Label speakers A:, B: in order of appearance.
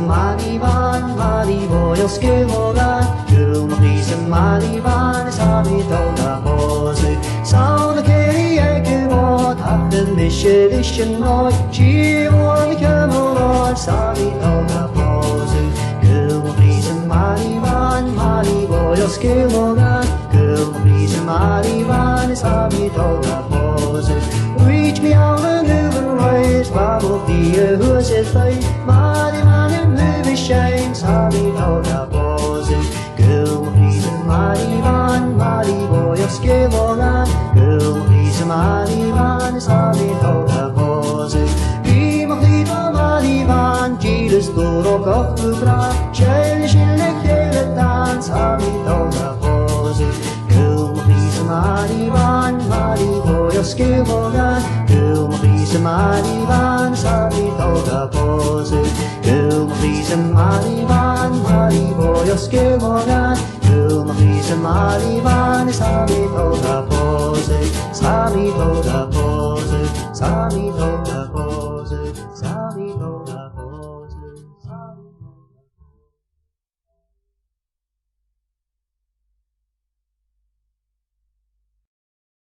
A: Mairi Bhan, Mairi Bhan, skimoga. Gulmrisen Mairi Bhan, sabi toga pose. Sound the kitty egg what happened, mission noy. She won come on, sabi toga pose. Gulmrisen Mairi Bhan, Mairi Bhan, skimoga. Gulmrisen Mairi Bhan, sabi toga pose. Reach me out and moving ways, Bible fear who says faith. Mairi Bhan and live shame, sabi toga pose. Gulmrisen Mairi Bhan, Mairi Bhan, skimoga. Gulmrisen Mairi Bhan, sabi toga pose. Vi må flyta Mairi Bhan, Jesus går och uppbra. Kjell skilnek hele dans, sabi toga pose. Gulmrisen Mairi Bhan, Mairi Bhan, skimoga. Gulmrisen Mairi Bhan, sabi toga pose. Gulmrisen Mairi Bhan, Mairi Bhan, skimoga. Gulmrisen Mairi Bhan, sabi toga pose. Sabi toga